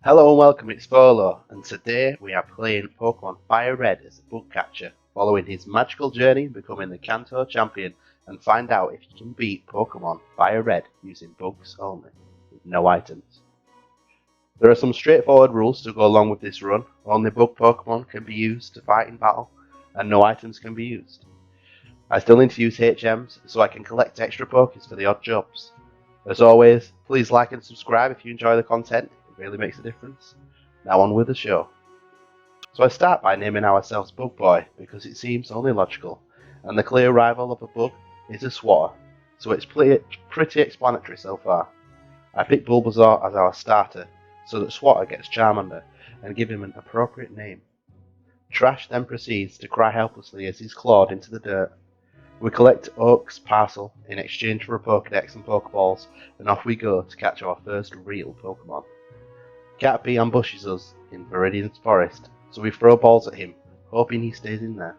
Hello and welcome, it's Tholo, and today we are playing Pokemon FireRed as a bug catcher, following his magical journey becoming the Kanto champion, and find out if you can beat Pokemon FireRed using bugs only, with no items. There are some straightforward rules to go along with this run. Only bug Pokemon can be used to fight in battle, and no items can be used. I still need to use HMs so I can collect extra Pokés for the odd jobs. As always, please like and subscribe if you enjoy the content, it really makes a difference. Now on with the show. So I start by naming ourselves Bug Boy because it seems only logical, and the clear rival of a bug is a Swatter, so it's pretty explanatory so far. I pick Bulbasaur as our starter, so that Swatter gets Charmander, and give him an appropriate name. Trash then proceeds to cry helplessly as he's clawed into the dirt. We collect Oak's parcel in exchange for a Pokédex and Pokeballs, and off we go to catch our first real Pokemon. Caterpie ambushes us in Viridian's forest, so we throw balls at him, hoping he stays in there.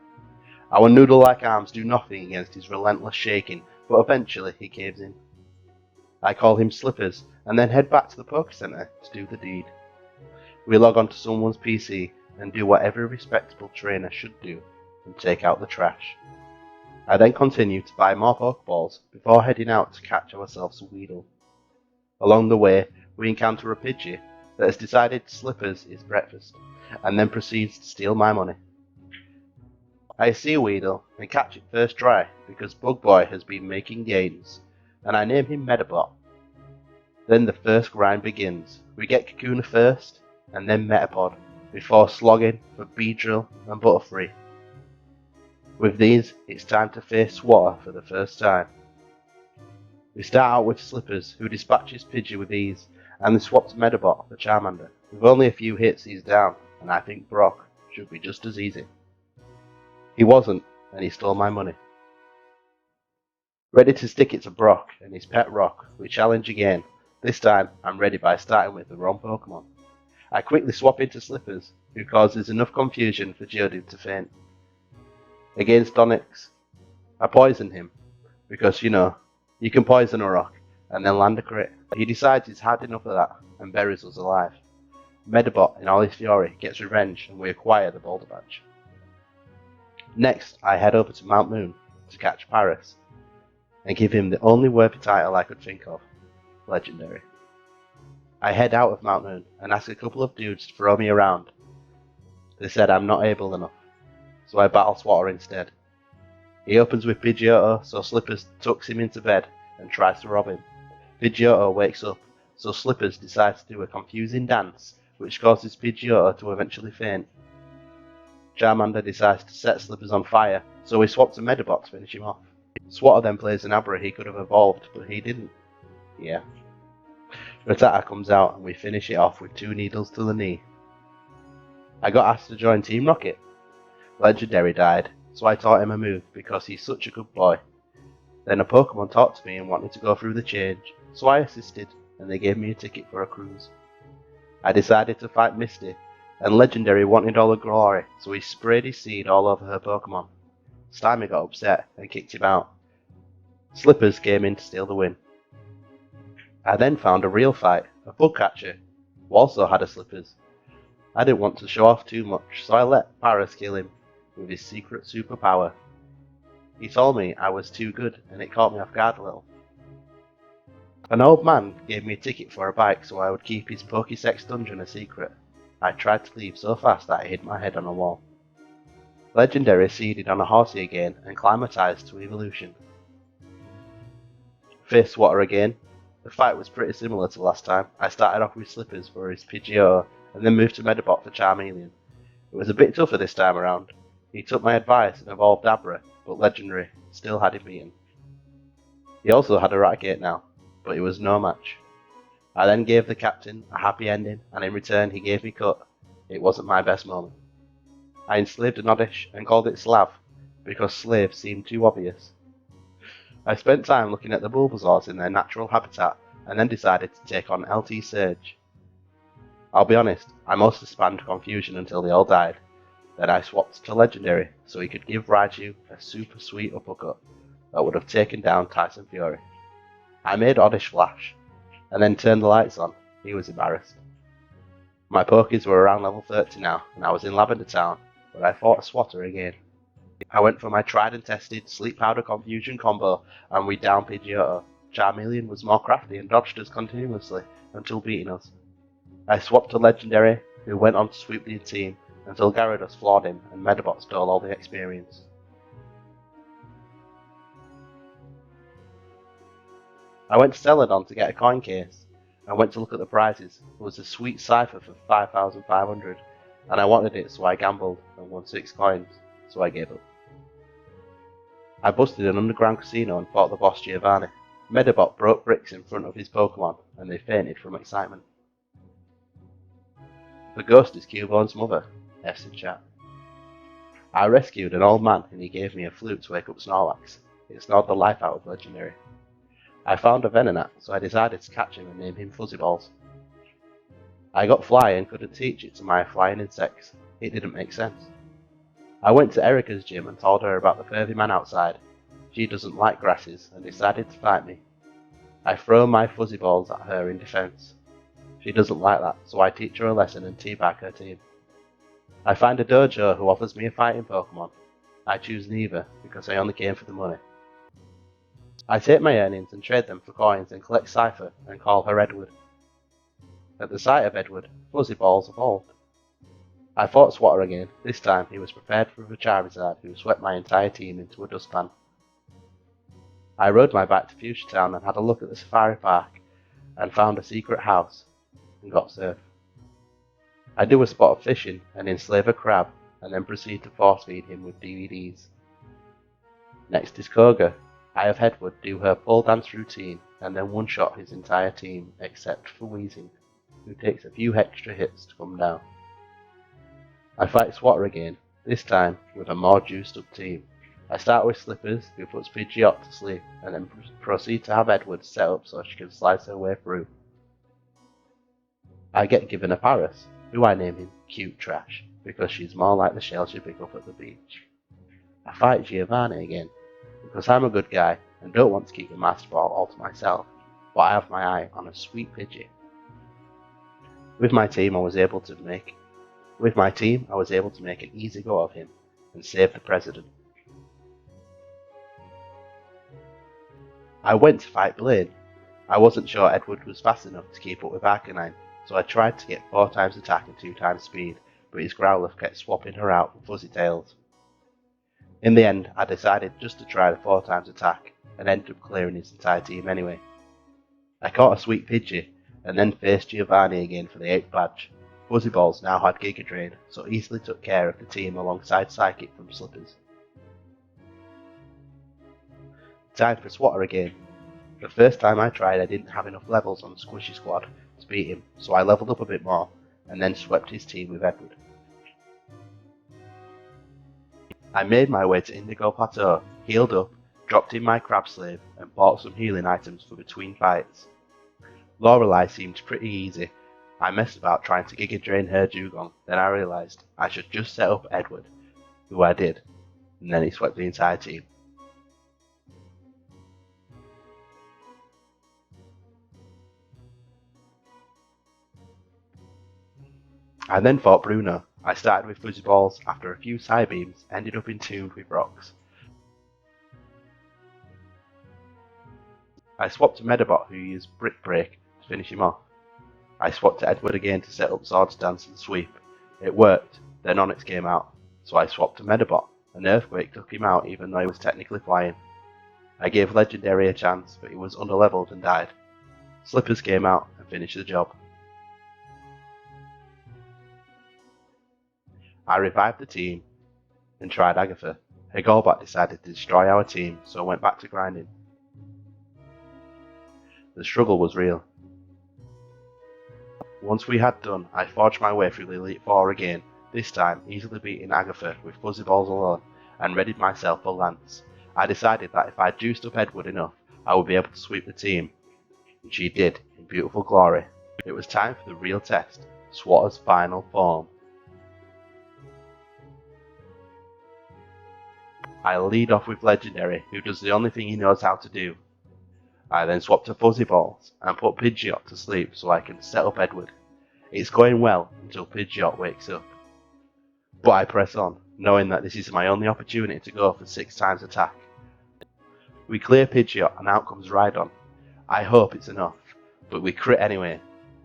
Our noodle-like arms do nothing against his relentless shaking, but eventually he caves in. I call him Slippers, and then head back to the Poké Center to do the deed. We log onto someone's PC and do what every respectable trainer should do, and take out the trash. I then continue to buy more Pokeballs before heading out to catch ourselves a Weedle. Along the way, we encounter a Pidgey that has decided Slippers is breakfast, and then proceeds to steal my money. I see a Weedle and catch it first try because Bug Boy has been making gains, and I name him Medabot. Then the first grind begins. We get Kakuna first, and then Metapod, before slogging for Beedrill and Butterfree. With these, it's time to face Swatter for the first time. We start out with Slippers, who dispatches Pidgey with ease, and then swaps Medabot for Charmander. With only a few hits he's down, and I think Brock should be just as easy. He wasn't, and he stole my money. Ready to stick it to Brock and his pet Rock, we challenge again. This time, I'm ready by starting with the wrong Pokemon. I quickly swap into Slippers, who causes enough confusion for Geodude to faint. Against Onix, I poison him, because you can poison a rock and then land a crit. He decides he's had enough of that and buries us alive. Medabot in all his fury gets revenge and we acquire the Boulder Badge. Next, I head over to Mount Moon to catch Paris and give him the only worthy title I could think of, Legendary. I head out of Mount Moon and ask a couple of dudes to throw me around. They said I'm not able enough, so I battle Swatter instead. He opens with Pidgeotto, so Slippers tucks him into bed and tries to rob him. Pidgeotto wakes up, so Slippers decides to do a confusing dance, which causes Pidgeotto to eventually faint. Charmander decides to set Slippers on fire, so he swaps a Medabot to finish him off. Swatter then plays an Abra he could have evolved, but he didn't. Yeah. Rattata comes out and we finish it off with 2 needles to the knee. I got asked to join Team Rocket. Legendary died, so I taught him a move because he's such a good boy. Then a Pokemon talked to me and wanted to go through the change, so I assisted and they gave me a ticket for a cruise. I decided to fight Misty, and Legendary wanted all the glory, so he sprayed his seed all over her Pokemon. Slimy got upset and kicked him out. Slippers came in to steal the win. I then found a real fight, a bug catcher, who also had a Slippers. I didn't want to show off too much, so I let Paris kill him with his secret superpower. He told me I was too good and it caught me off guard a little. An old man gave me a ticket for a bike so I would keep his Pokésex dungeon a secret. I tried to leave so fast that I hit my head on a wall. Legendary seeded on a horsey again and climatized to evolution. Faced Swatter again. The fight was pretty similar to last time. I started off with Slippers for his Pidgeotto and then moved to Medabot for Charmeleon. It was a bit tougher this time around. He took my advice and evolved Abra, but Legendary still had him beaten. He also had a Raticate now, but it was no match. I then gave the captain a happy ending, and in return he gave me Cut. It wasn't my best moment. I enslaved an Oddish and called it Slav, because slave seemed too obvious. I spent time looking at the Bulbasaurs in their natural habitat, and then decided to take on LT Surge. I'll be honest, I mostly spammed Confusion until they all died. Then I swapped to Legendary so he could give Raichu a super sweet uppercut that would have taken down Tyson Fury. I made Oddish flash, and then turned the lights on. He was embarrassed. My pokies were around level 30 now, and I was in Lavender Town, but I fought a Swatter again. I went for my tried and tested Sleep Powder Confusion combo, and we downed Pidgeotto. Charmeleon was more crafty and dodged us continuously until beating us. I swapped to Legendary, who went on to sweep the team until Gyarados floored him and Medabot stole all the experience. I went to Celadon to get a coin case. I went to look at the prizes. There was a sweet cipher for 5,500, and I wanted it, so I gambled and won 6 coins, so I gave up. I busted an underground casino and fought the boss Giovanni. Medabot broke bricks in front of his Pokemon, and they fainted from excitement. The ghost is Cubone's mother, S in chat. I rescued an old man, and he gave me a flute to wake up Snorlax. It snored the life out of Legendary. I found a Venonat, so I decided to catch him and name him Fuzzy Balls. I got Fly and couldn't teach it to my flying insects. It didn't make sense. I went to Erica's gym and told her about the furry man outside. She doesn't like grasses and decided to fight me. I throw my Fuzzy Balls at her in defense. She doesn't like that, so I teach her a lesson and teabag her team. I find a dojo who offers me a fighting Pokemon. I choose neither because I only came for the money. I take my earnings and trade them for coins and collect Cipher and call her Edward. At the sight of Edward, Fuzzy Balls evolved. I fought Swatter again. This time he was prepared for a Charizard who swept my entire team into a dustpan. I rode my bike to Fuchsia Town and had a look at the safari park and found a secret house and got surf. I do a spot of fishing and enslave a crab and then proceed to force feed him with DVDs. Next is Koga. I have Edward do her pole dance routine and then one-shot his entire team except for Weezing, who takes a few extra hits to come down. I fight Swatter again, this time with a more juiced up team. I start with Slippers, who puts Pidgeot to sleep, and then proceed to have Edward set up so she can slice her way through. I get given a Paris, who I name him Cute Trash, because she's more like the shells you pick up at the beach. I fight Giovanni again, because I'm a good guy and don't want to keep the Master Ball all to myself, but I have my eye on a sweet Pidgey. With my team I was able to make an easy go of him and save the president. I went to fight Blaine. I wasn't sure Edward was fast enough to keep up with Arcanine, so I tried to get 4 times attack and 2 times speed, but his Growlithe kept swapping her out with Fuzzy Tails. In the end, I decided just to try the 4 times attack, and ended up clearing his entire team anyway. I caught a sweet Pidgey, and then faced Giovanni again for the 8th badge. Fuzzy Balls now had Giga Drain, so easily took care of the team alongside Psychic from Slippers. Time for Swatter again. The first time I tried I didn't have enough levels on the Squishy Squad to beat him, so I leveled up a bit more, and then swept his team with Edward. I made my way to Indigo Plateau, healed up, dropped in my Crab Slave, and bought some healing items for between fights. Lorelei seemed pretty easy. I messed about trying to Giga Drain her Dugong, then I realised I should just set up Edward, who I did, and then he swept the entire team. I then fought Bruno. I started with Fuzzy Balls, after a few Psybeams, ended up entombed with rocks. I swapped to Medabot, who used Brick Break to finish him off. I swapped to Edward again to set up Swords Dance and Sweep. It worked, then Onyx came out, so I swapped to Medabot, and Earthquake took him out even though he was technically flying. I gave Legendary a chance, but he was underleveled and died. Slippers came out and finished the job. I revived the team and tried Agatha. Her Golbat decided to destroy our team, so I went back to grinding. The struggle was real. Once we had done, I forged my way through the Elite Four again, this time easily beating Agatha with Fuzzy Balls alone, and readied myself for Lance. I decided that if I juiced up Edward enough, I would be able to sweep the team, and she did in beautiful glory. It was time for the real test, Swatter's final form. I lead off with Legendary, who does the only thing he knows how to do. I then swap to Fuzzy Balls and put Pidgeot to sleep so I can set up Edward. It's going well until Pidgeot wakes up. But I press on, knowing that this is my only opportunity to go for 6 times attack. We clear Pidgeot and out comes Rhydon. I hope it's enough, but we crit anyway,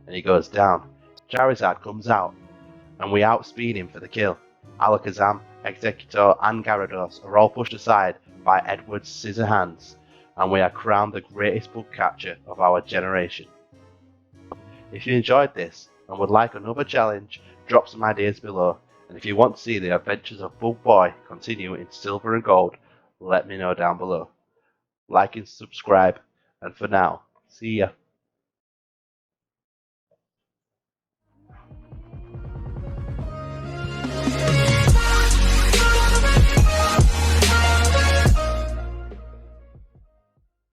and he goes down. Charizard comes out, and we outspeed him for the kill. Alakazam, Exeggutor and Gyarados are all pushed aside by Edward's scissor hands, and we are crowned the greatest bug catcher of our generation. If you enjoyed this and would like another challenge, drop some ideas below, and if you want to see the adventures of Bug Boy continue in Silver and Gold, let me know down below. Like and subscribe, and for now, see ya.